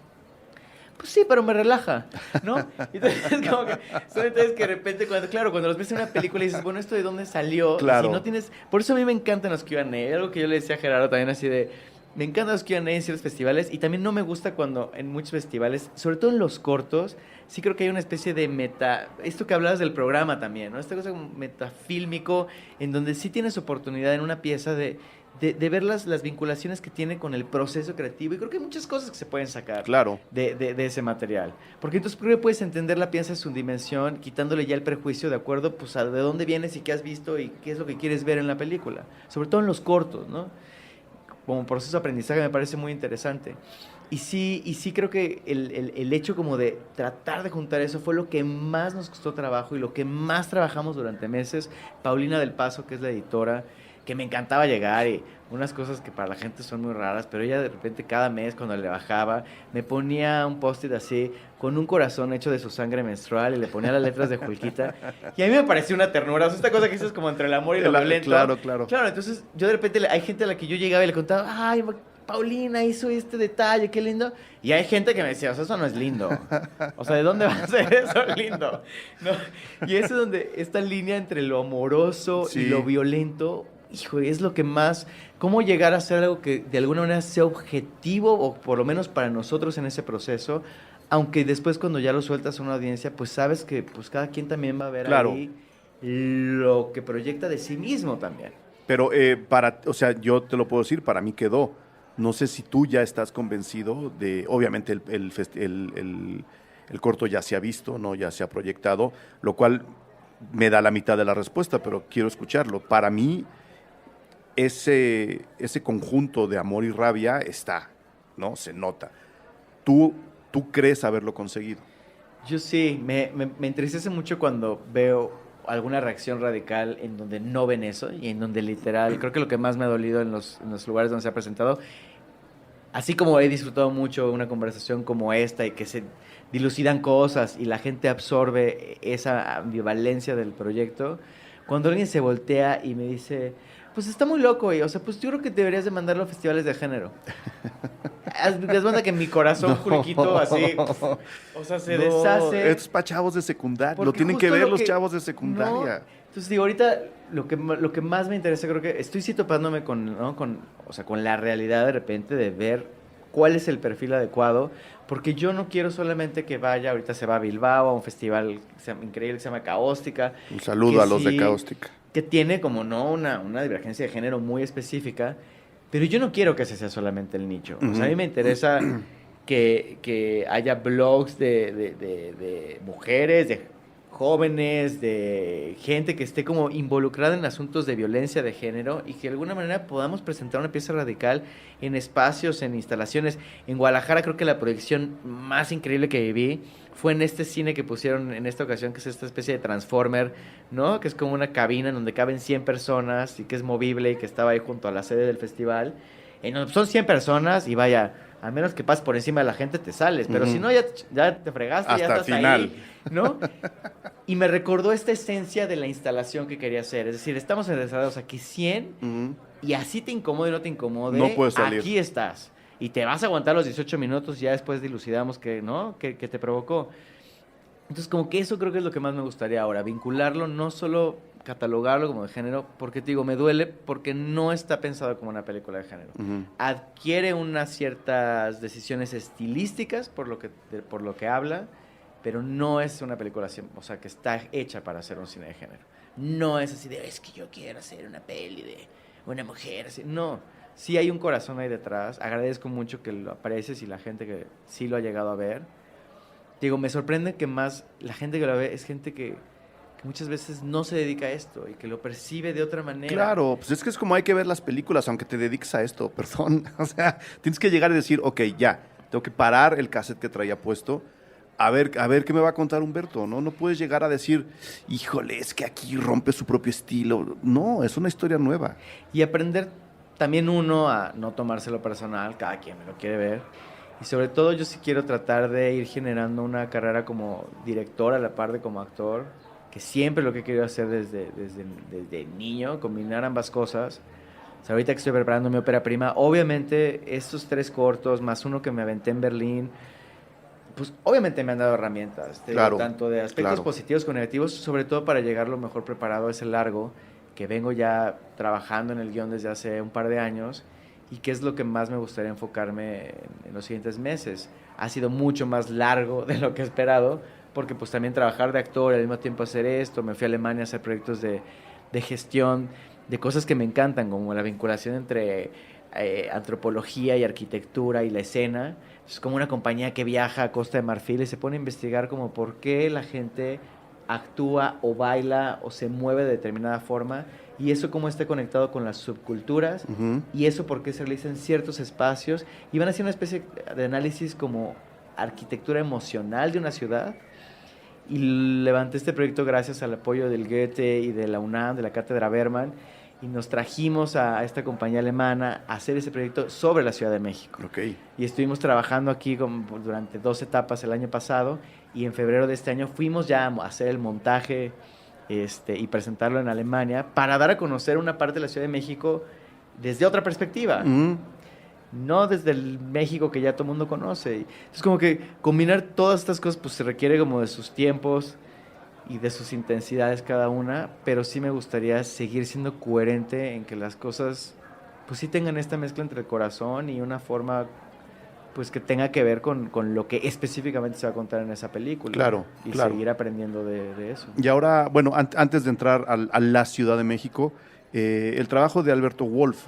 Pues sí, pero me relaja, ¿no? Entonces, como que son detalles que de repente, cuando los ves en una película y dices, bueno, ¿esto de dónde salió? Claro. Y si no tienes... Por eso a mí me encantan los Q&A, algo que yo le decía a Gerardo también así de... Me encantan los Q&A en ciertos festivales y también no me gusta cuando en muchos festivales, sobre todo en los cortos, sí creo que hay una especie de meta... Esto que hablabas del programa también, ¿no? Esta cosa como metafílmico, en donde sí tienes oportunidad en una pieza de ver las vinculaciones que tiene con el proceso creativo. Y creo que hay muchas cosas que se pueden sacar Claro. de ese material. Porque entonces creo que puedes entender la pieza en su dimensión, quitándole ya el prejuicio de acuerdo pues, a de dónde vienes y qué has visto y qué es lo que quieres ver en la película. Sobre todo en los cortos, ¿no? Como proceso de aprendizaje me parece muy interesante. Y sí creo que el hecho como de tratar de juntar eso fue lo que más nos costó trabajo y lo que más trabajamos durante meses. Paulina del Paso, que es la editora, que me encantaba llegar y unas cosas que para la gente son muy raras, pero ella de repente cada mes cuando le bajaba me ponía un post-it así con un corazón hecho de su sangre menstrual y le ponía las letras de Julquita y a mí me pareció una ternura, o sea, esta cosa que dices como entre el amor y lo violento. Claro. Claro, entonces yo de repente hay gente a la que yo llegaba y le contaba, ay, Paulina hizo este detalle, qué lindo. Y hay gente que me decía, o sea, eso no es lindo. O sea, ¿de dónde va a ser eso lindo? ¿No? Y eso es donde esta línea entre lo amoroso y lo violento, hijo, es lo que más... ¿Cómo llegar a hacer algo que de alguna manera sea objetivo, o por lo menos para nosotros en ese proceso, aunque después cuando ya lo sueltas a una audiencia, pues sabes que pues cada quien también va a ver ahí lo que proyecta de sí mismo también. Pero o sea, yo te lo puedo decir, para mí quedó. No sé si tú ya estás convencido de, obviamente el corto ya se ha visto, ¿no? Ya se ha proyectado, lo cual me da la mitad de la respuesta, pero quiero escucharlo. Para mí, ese conjunto de amor y rabia está, ¿no? Se nota. ¿Tú crees haberlo conseguido? Yo sí, me entristece mucho cuando veo alguna reacción radical en donde no ven eso y en donde literal, creo que lo que más me ha dolido en los lugares donde se ha presentado así como he disfrutado mucho una conversación como esta y que se dilucidan cosas y la gente absorbe esa ambivalencia del proyecto, cuando alguien se voltea y me dice, pues está muy loco, y, o sea, pues yo creo que deberías de mandarlo a festivales de género. Es verdad que mi corazón, Juriquito, así, o sea, se deshace. Es para chavos de secundaria, lo Porque tienen que justo ver lo los que- chavos de secundaria. No. Entonces digo, ahorita lo que más me interesa, creo que estoy sí topándome con, ¿no? O sea, con la realidad de repente de ver cuál es el perfil adecuado, porque yo no quiero solamente que vaya, ahorita se va a Bilbao, a un festival increíble que se llama Cáustica. Un saludo que a los de sí- Cáustica. Que tiene como no una divergencia de género muy específica, pero yo no quiero que ese sea solamente el nicho. O sea, a mí me interesa que haya blogs de mujeres, de jóvenes, de gente que esté como involucrada en asuntos de violencia de género y que de alguna manera podamos presentar una pieza radical en espacios, en instalaciones. En Guadalajara creo que la proyección más increíble que viví fue en este cine que pusieron en esta ocasión, que es esta especie de Transformer, ¿no? Que es como una cabina en donde caben 100 personas y que es movible y que estaba ahí junto a la sede del festival. Son 100 personas y vaya, a menos que pases por encima de la gente te sales, pero si no ya te fregaste, Hasta ya estás final. ahí, ¿no? Y me recordó esta esencia de la instalación que quería hacer. Es decir, estamos encerrados aquí 100 Ujú. y así te incomode o no te incomode, No puedes salir. aquí estás. Y te vas a aguantar los 18 minutos, ya después dilucidamos que, ¿no? que te provocó. Entonces, como que eso creo que es lo que más me gustaría ahora, vincularlo, no solo catalogarlo como de género, porque te digo, me duele porque no está pensado como una película de género. Ujú. Adquiere unas ciertas decisiones estilísticas por lo que habla, pero no es una película, o sea, que está hecha para hacer un cine de género. No es así de, es que yo quiero hacer una peli de una mujer, así. No, sí hay un corazón ahí detrás. Agradezco mucho que lo aprecies y la gente que sí lo ha llegado a ver. Digo, me sorprende que más la gente que lo ve es gente que muchas veces no se dedica a esto y que lo percibe de otra manera. Claro, pues es que es como hay que ver las películas, aunque te dediques a esto, perdón. O sea, tienes que llegar y decir, ok, ya, tengo que parar el cassette que traía puesto, a ver qué me va a contar Humberto, ¿no? No puedes llegar a decir, híjole, es que aquí rompe su propio estilo. No, es una historia nueva. Y aprender también uno a no tomárselo personal, cada quien me lo quiere ver. Y sobre todo yo sí quiero tratar de ir generando una carrera como director a la par de como actor, que siempre lo que he querido hacer desde niño, combinar ambas cosas. O sea, ahorita que estoy preparando mi ópera prima, obviamente estos 3 cortos, más uno que me aventé en Berlín, pues obviamente me han dado herramientas, Claro, tanto de aspectos claro. positivos como negativos, sobre todo para llegar lo mejor preparado a ese largo, que vengo ya trabajando en el guión desde hace un par de años, y que es lo que más me gustaría enfocarme en los siguientes meses. Ha sido mucho más largo de lo que he esperado, porque pues también trabajar de actor y al mismo tiempo hacer esto, me fui a Alemania a hacer proyectos de gestión, de cosas que me encantan, como la vinculación entre antropología y arquitectura y la escena. Es como una compañía que viaja a Costa de Marfil y se pone a investigar como por qué la gente actúa o baila o se mueve de determinada forma, y eso cómo está conectado con las subculturas, Ujú. y eso por qué se realiza en ciertos espacios, y van a hacer una especie de análisis como arquitectura emocional de una ciudad. Y levanté este proyecto gracias al apoyo del Goethe y de la UNAM, de la Cátedra Berman, y nos trajimos a esta compañía alemana a hacer ese proyecto sobre la Ciudad de México. Ok. Y estuvimos trabajando aquí durante 2 etapas el año pasado, y en febrero de este año fuimos ya a hacer el montaje y presentarlo en Alemania para dar a conocer una parte de la Ciudad de México desde otra perspectiva. Ujú. No desde el México que ya todo el mundo conoce. Entonces como que combinar todas estas cosas pues se requiere como de sus tiempos y de sus intensidades cada una, pero sí me gustaría seguir siendo coherente en que las cosas pues sí tengan esta mezcla entre el corazón y una forma pues que tenga que ver con lo que específicamente se va a contar en esa película. Claro, y claro. seguir aprendiendo de eso. Y ahora, bueno, antes de entrar a la Ciudad de México, el trabajo de Alberto Wolf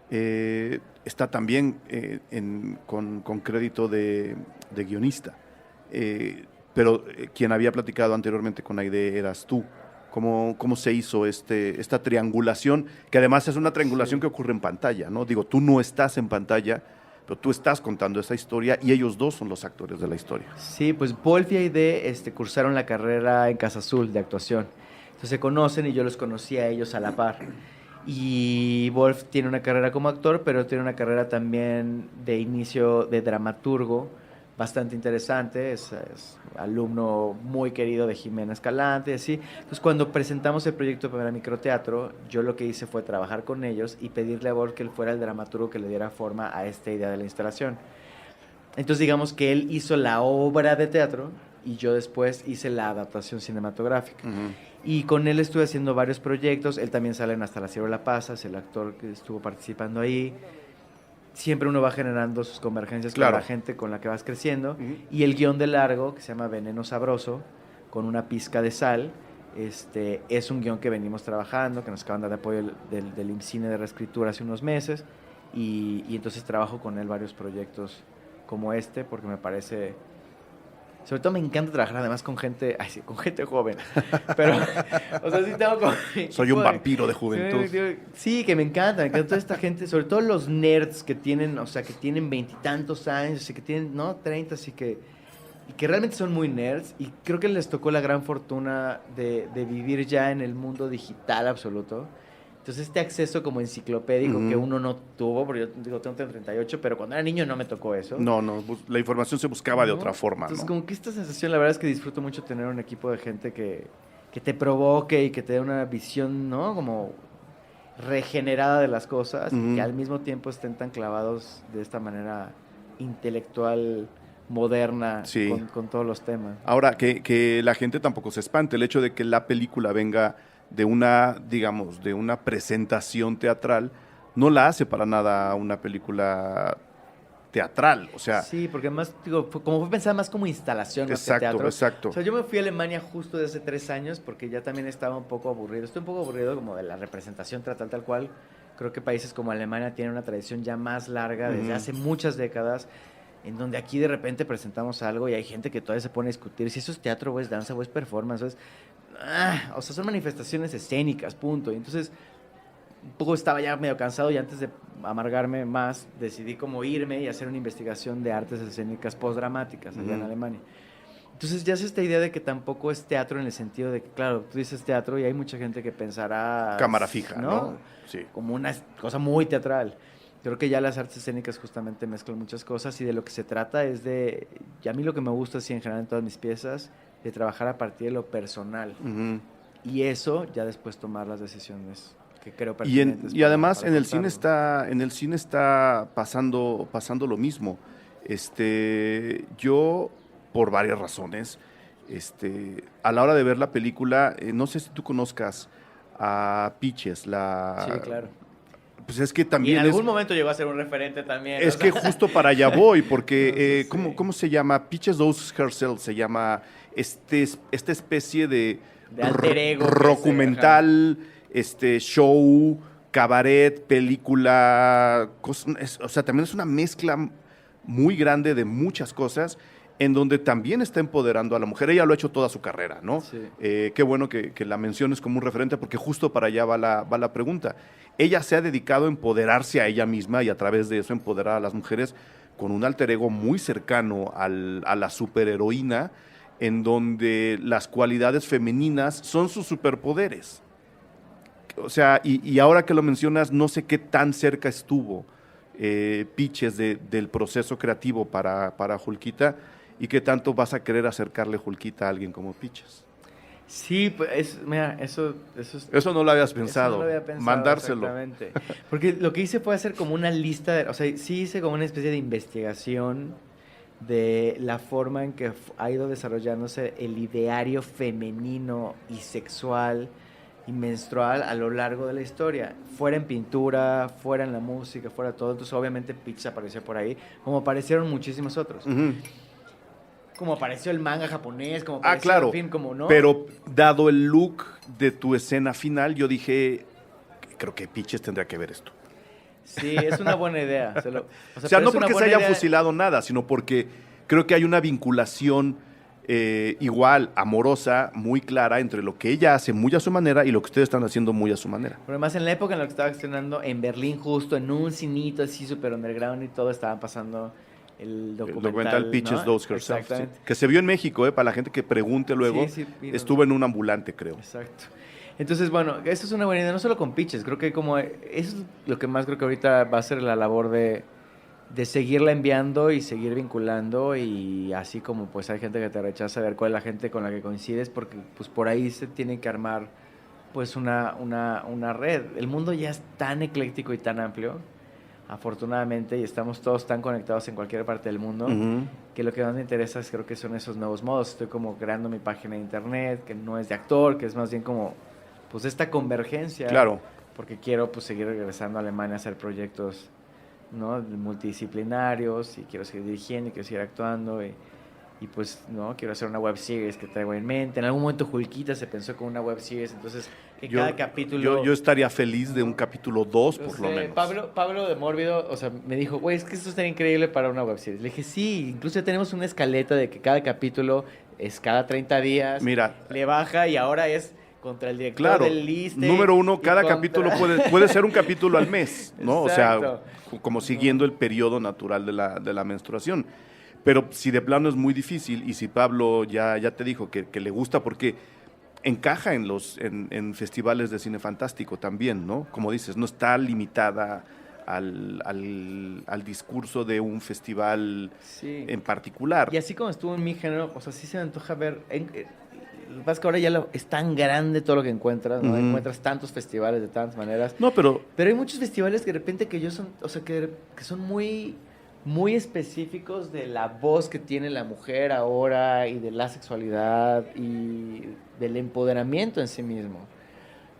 está también con crédito de guionista. Pero quien había platicado anteriormente con Aide eras tú. ¿Cómo se hizo esta triangulación? Que además es una triangulación que ocurre en pantalla, ¿no? Digo, tú no estás en pantalla, pero tú estás contando esa historia y ellos dos son los actores de la historia. Sí, pues Wolf y Aide cursaron la carrera en Casa Azul de actuación. Entonces se conocen y yo los conocí a ellos a la par. Y Wolf tiene una carrera como actor, pero tiene una carrera también de inicio de dramaturgo bastante interesante. Es alumno muy querido de Jimena Escalante, así. Entonces, cuando presentamos el proyecto para microteatro, yo lo que hice fue trabajar con ellos y pedirle a Wolf que él fuera el dramaturgo que le diera forma a esta idea de la instalación. Entonces, digamos que él hizo la obra de teatro y yo después hice la adaptación cinematográfica. Y con él estuve haciendo varios proyectos. Él también sale en Hasta la Cielo la Pasa, es el actor que estuvo participando ahí. Siempre uno va generando sus convergencias con la gente con la que vas creciendo. Y el guión de largo, que se llama Veneno Sabroso, con una pizca de sal, es un guión que venimos trabajando, que nos acaban de dar apoyo del IMCINE de reescritura hace unos meses. Y entonces trabajo con él varios proyectos como porque me parece... Sobre todo me encanta trabajar además con gente, con gente joven. Pero, o sea, sí tengo como... Soy un vampiro de juventud. Sí, que me encanta toda esta gente, sobre todo los nerds que tienen, o sea, que tienen 20 y tantos años, y que tienen, 30, y que realmente son muy nerds. Y creo que les tocó la gran fortuna de vivir ya en el mundo digital absoluto. Entonces, este acceso como enciclopédico que uno no tuvo, porque yo digo, tengo 38, pero cuando era niño no me tocó eso. No, la información se buscaba de otra forma. Entonces, como que esta sensación, la verdad es que disfruto mucho tener un equipo de gente que te provoque y que te dé una visión, ¿no? Como regenerada de las cosas, y que al mismo tiempo estén tan clavados de esta manera intelectual, moderna, con todos los temas. Ahora, que la gente tampoco se espante, el hecho de que la película venga de una presentación teatral, no la hace para nada una película teatral, o sea... Sí, porque además, como fue pensada más como instalación, más que teatro. Exacto. O sea, yo me fui a Alemania justo de hace 3 años porque ya también estaba un poco aburrido. Estoy un poco aburrido como de la representación teatral tal cual. Creo que países como Alemania tienen una tradición ya más larga, desde hace muchas décadas, en donde aquí de repente presentamos algo y hay gente que todavía se pone a discutir si eso es teatro o es danza o es performance, o sea, son manifestaciones escénicas, punto. Y entonces, un poco estaba ya medio cansado y antes de amargarme más, decidí como irme y hacer una investigación de artes escénicas postdramáticas allá en Alemania. Entonces ya es esta idea de que tampoco es teatro en el sentido de que, claro, tú dices teatro y hay mucha gente que pensará... Cámara fija, ¿no? Sí. Como una cosa muy teatral. Creo que ya las artes escénicas justamente mezclan muchas cosas y de lo que se trata es de... Y a mí lo que me gusta, así en general en todas mis piezas, de trabajar a partir de lo personal. Y eso, ya después tomar las decisiones que creo pertinentes. Y además en el cine está pasando lo mismo. Yo, por varias razones, a la hora de ver la película, no sé si tú conozcas a Pitches, Sí, claro. Pues es que también y en algún momento llegó a ser un referente también. Es que justo para allá voy, porque ¿cómo se llama? Pitches Knows Herself se llama esta especie de alter ego, documental, show, cabaret, película, o sea, también es una mezcla muy grande de muchas cosas, en donde también está empoderando a la mujer. Ella lo ha hecho toda su carrera, ¿no? Sí. Qué bueno que la menciones como un referente, porque justo para allá va la pregunta. Ella se ha dedicado a empoderarse a ella misma y a través de eso empoderar a las mujeres con un alter ego muy cercano a la superheroína, en donde las cualidades femeninas son sus superpoderes. O sea, y ahora que lo mencionas, no sé qué tan cerca estuvo Pitches del proceso creativo para Julquita, y qué tanto vas a querer acercarle Julquita a alguien como Pitches. Sí, pues mira, eso no lo habías pensado. Eso no lo había pensado, mandárselo. Exactamente. Porque lo que hice fue hacer como una lista, o sea, sí hice como una especie de investigación de la forma en que ha ido desarrollándose el ideario femenino y sexual y menstrual a lo largo de la historia, fuera en pintura, fuera en la música, fuera todo. Entonces obviamente Pitches apareció por ahí, como aparecieron muchísimos otros. Como apareció el manga japonés, como apareció claro, el film, como no. Pero dado el look de tu escena final, yo dije, creo que Pitches tendría que ver esto. Sí, es una buena idea. O sea no porque se haya fusilado nada, sino porque creo que hay una vinculación igual, amorosa, muy clara entre lo que ella hace muy a su manera y lo que ustedes están haciendo muy a su manera. Pero además en la época en la que estaba estrenando en Berlín, justo en un cinito así súper underground y todo, estaban pasando el documental Pitches Knows Herself, Exactamente. que se vio en México, para la gente que pregunte luego, Sí, estuvo en un ambulante, creo. Exacto. Entonces, bueno, eso es una buena idea, no solo con pitches, creo que como eso es lo que más creo que ahorita va a ser la labor de seguirla enviando y seguir vinculando, y así como pues hay gente que te rechaza, ver cuál es la gente con la que coincides, porque pues por ahí se tiene que armar pues una red. El mundo ya es tan ecléctico y tan amplio, afortunadamente, y estamos todos tan conectados en cualquier parte del mundo, que lo que más me interesa creo que son esos nuevos modos. Estoy como creando mi página de internet, que no es de actor, que es más bien como pues esta convergencia. Claro. Porque quiero pues seguir regresando a Alemania a hacer proyectos, ¿no?, multidisciplinarios, y quiero seguir dirigiendo y quiero seguir actuando, y pues no quiero hacer una web series que traigo en mente. En algún momento Julquita se pensó con una web series, entonces que cada capítulo yo estaría feliz de un capítulo 2 por lo menos. Pablo de Mórbido, o sea, me dijo, güey, es que esto estaría increíble para una web series. Le dije, sí, incluso ya tenemos una escaleta de que cada capítulo es cada 30 días. Mira, le baja y ahora es contra el director claro, del liste. Número uno, cada capítulo puede ser un capítulo al mes, ¿no? Exacto. O sea, como siguiendo el periodo natural de la menstruación. Pero si de plano es muy difícil, y si Pablo ya te dijo que le gusta, porque encaja en festivales de cine fantástico también, ¿no? Como dices, no está limitada al discurso de un festival en particular. Y así como estuvo en mi género, o sea, sí se me antoja ver. Lo que pasa es que ahora ya es tan grande todo lo que encuentras, ¿no? Encuentras tantos festivales de tantas maneras. No, pero hay muchos festivales que de repente que son muy, muy específicos de la voz que tiene la mujer ahora, y de la sexualidad y del empoderamiento en sí mismo.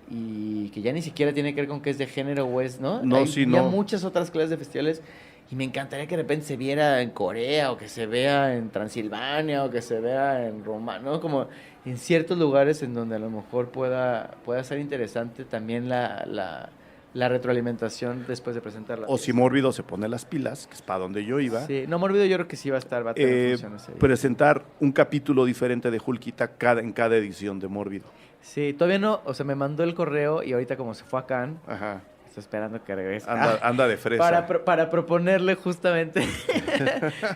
Y que ya ni siquiera tiene que ver con que es de género o es, ¿no? No, sí, no. Hay muchas otras clases de festivales. Y me encantaría que de repente se viera en Corea, o que se vea en Transilvania, o que se vea en Roma, ¿no? Como en ciertos lugares en donde a lo mejor pueda ser interesante también la retroalimentación después de presentarla. O si Mórbido se pone las pilas, que es para donde yo iba. Sí, no, Mórbido yo creo que sí va a tener funciones ahí. Presentar un capítulo diferente de Julquita en cada edición de Mórbido. Sí, todavía no, o sea, me mandó el correo, y ahorita como se fue a Cannes, Ajá. estoy esperando que regrese. Anda de fresa. Para proponerle justamente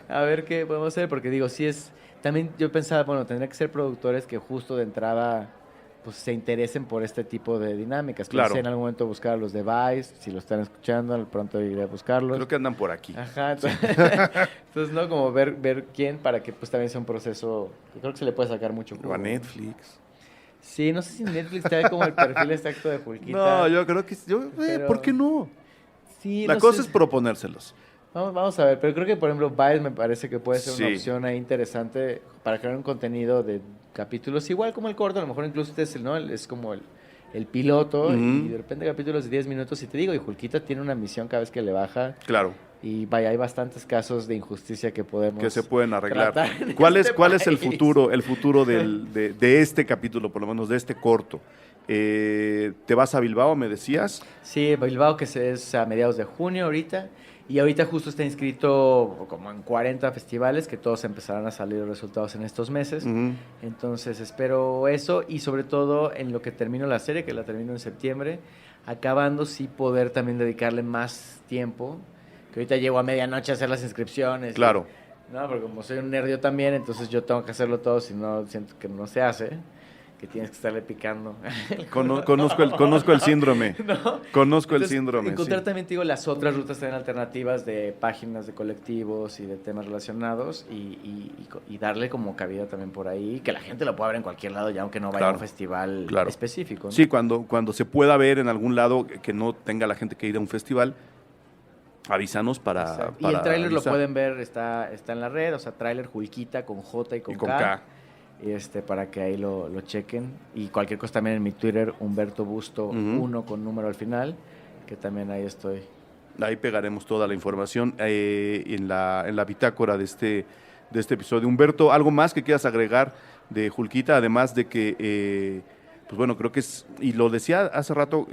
a ver qué podemos hacer, porque digo, sí es... También yo pensaba, bueno, tendría que ser productores que justo de entrada pues se interesen por este tipo de dinámicas. Claro. Pensé en algún momento buscar a los de Vice, si lo están escuchando, pronto iré a buscarlos. Creo que andan por aquí. Ajá, entonces no, como ver quién, para que pues también sea un proceso que creo que se le puede sacar mucho. O a Netflix. Sí, no sé si Netflix trae como el perfil exacto de Julquita. No, yo creo que... ¿Por qué no? Sí, La cosa es proponérselos. Vamos a ver, pero creo que, por ejemplo, Vice me parece que puede ser una Sí. opción ahí interesante para crear un contenido de capítulos, igual como el corto, a lo mejor incluso es como el piloto, y de repente capítulos de 10 minutos, y te digo, y Julquita tiene una misión cada vez que le baja. Claro. Y vaya, hay bastantes casos de injusticia que se pueden arreglar. ¿Cuál es el futuro de este capítulo, por lo menos de este corto? ¿Te vas a Bilbao, me decías? Sí, Bilbao, que es a mediados de junio ahorita. Y ahorita justo está inscrito como en 40 festivales, que todos empezarán a salir los resultados en estos meses. Entonces espero eso, y sobre todo en lo que termino la serie, que la termino en septiembre, acabando sí poder también dedicarle más tiempo, que ahorita llego a medianoche a hacer las inscripciones. Claro. No, porque como soy un nerd yo también, entonces yo tengo que hacerlo todo, si no siento que no se hace, que tienes que estarle picando. Conozco el síndrome. ¿No? Conozco Entonces, el síndrome. encontrar Sí. también, te digo, las otras rutas también alternativas de páginas de colectivos y de temas relacionados, y darle como cabida también por ahí, que la gente lo pueda ver en cualquier lado, ya aunque no vaya a un festival específico, ¿no? Sí, cuando se pueda ver en algún lado que no tenga la gente que ir a un festival, avísanos para y el tráiler lo avisar. pueden ver, está en la red, o sea, tráiler Julquita con J y con K. Para que ahí lo chequen. Y cualquier cosa también en mi Twitter, Humberto Busto 1 con número al final, que también ahí estoy. Ahí pegaremos toda la información en la bitácora de este episodio. Humberto, ¿algo más que quieras agregar de Julquita? Además de que, pues bueno, creo que es, y lo decía hace rato,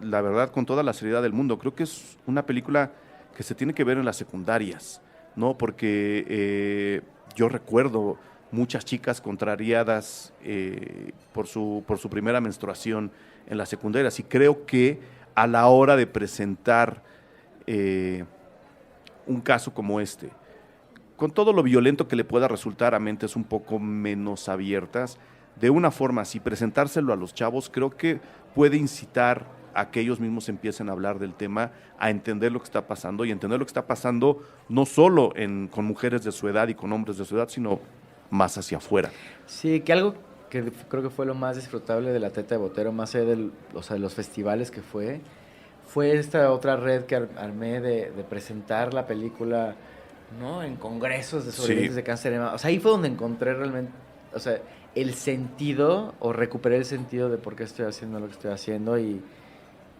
la verdad, con toda la seriedad del mundo, creo que es una película que se tiene que ver en las secundarias, ¿no? Porque yo recuerdo muchas chicas contrariadas por su primera menstruación en las secundarias, y creo que a la hora de presentar un caso como este, con todo lo violento que le pueda resultar a mentes un poco menos abiertas, de una forma así, presentárselo a los chavos, creo que puede incitar a que ellos mismos empiecen a hablar del tema, a entender lo que está pasando y entender lo que está pasando no solo con mujeres de su edad y con hombres de su edad, sino más hacia afuera. Sí, que algo que creo que fue lo más disfrutable de la Teta de Botero, más allá de los festivales que fue esta otra red que armé de presentar la película, ¿no? En congresos de sobrevivientes de cáncer de mama. O sea, ahí fue donde encontré realmente, o sea, el sentido, o recuperé el sentido de por qué estoy haciendo lo que estoy haciendo y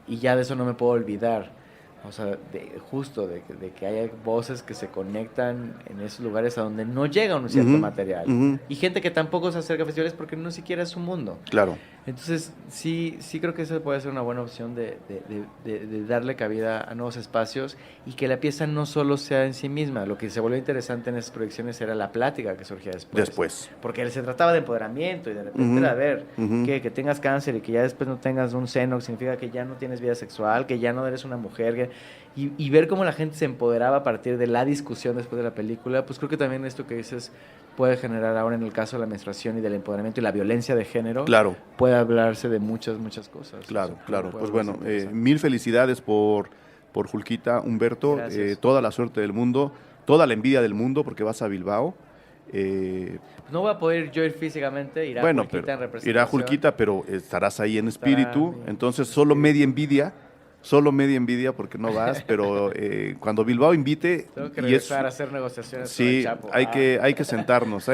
ya de eso no me puedo olvidar. O sea, de que haya voces que se conectan en esos lugares a donde no llega un cierto material. Y gente que tampoco se acerca a festivales porque no siquiera es su mundo. Claro. Entonces, sí creo que esa puede ser una buena opción de darle cabida a nuevos espacios y que la pieza no solo sea en sí misma. Lo que se volvió interesante en esas proyecciones era la plática que surgía después. Porque se trataba de empoderamiento y de repente era, a ver, que tengas cáncer y que ya después no tengas un seno, que significa que ya no tienes vida sexual, que ya no eres una mujer, y ver cómo la gente se empoderaba a partir de la discusión después de la película, pues creo que también esto que dices puede generar ahora en el caso de la menstruación y del empoderamiento y la violencia de género, claro, puede hablarse de muchas cosas. Claro, claro. Pues bueno, mil felicidades por Julquita, Humberto, toda la suerte del mundo, toda la envidia del mundo porque vas a Bilbao. No voy a poder yo ir físicamente, irá Julquita en representación. Irá Julquita, pero estarás ahí en espíritu, entonces solo media envidia porque no vas, pero cuando Bilbao invite... Tengo que regresar a hacer negociaciones con el Chapo. hay que sentarnos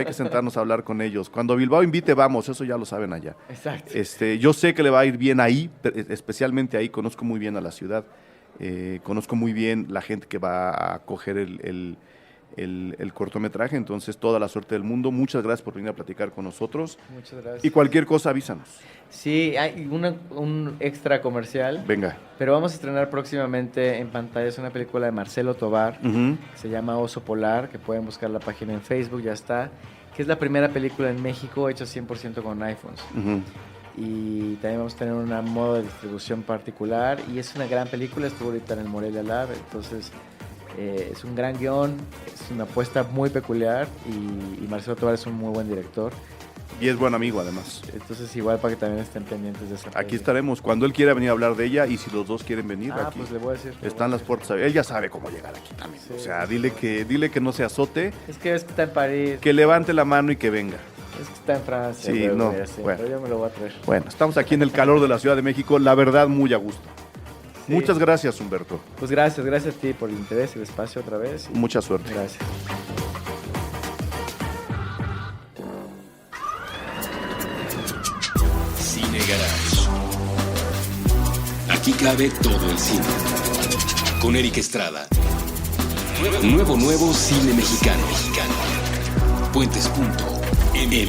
a hablar con ellos. Cuando Bilbao invite, vamos, eso ya lo saben allá. Exacto. Yo sé que le va a ir bien ahí, especialmente ahí, conozco muy bien a la ciudad, conozco muy bien la gente que va a acoger el cortometraje, entonces toda la suerte del mundo. Muchas gracias por venir a platicar con nosotros. Muchas gracias. Y cualquier cosa, avísanos. Sí, hay un extra comercial. Venga. Pero vamos a estrenar próximamente en pantallas una película de Marcelo Tovar, se llama Oso Polar, que pueden buscar la página en Facebook, ya está, que es la primera película en México hecha 100% con iPhones. Y también vamos a tener un modo de distribución particular, y es una gran película, estuvo ahorita en el Morelia Lab, entonces... es un gran guión, es una apuesta muy peculiar y Marcelo Tovar es un muy buen director. Y es buen amigo, además. Entonces, igual para que también estén pendientes de esa. Aquí estaremos cuando él quiera venir a hablar de ella y si los dos quieren venir aquí. Pues le voy a decir. Están las puertas abiertas. Él ya sabe cómo llegar aquí también. Sí, o sea, dile que no se azote. Es que está en París. Que levante la mano y que venga. Es que está en Francia. Sí, no. Bueno. Pero yo me lo voy a traer. Bueno, estamos aquí en el calor de la Ciudad de México, la verdad muy a gusto. Sí. Muchas gracias, Humberto. Pues gracias a ti por el interés y el espacio otra vez. Mucha suerte. Gracias. Cine Garage. Aquí cabe todo el cine. Con Eric Estrada. Nuevo cine mexicano. Puentes.me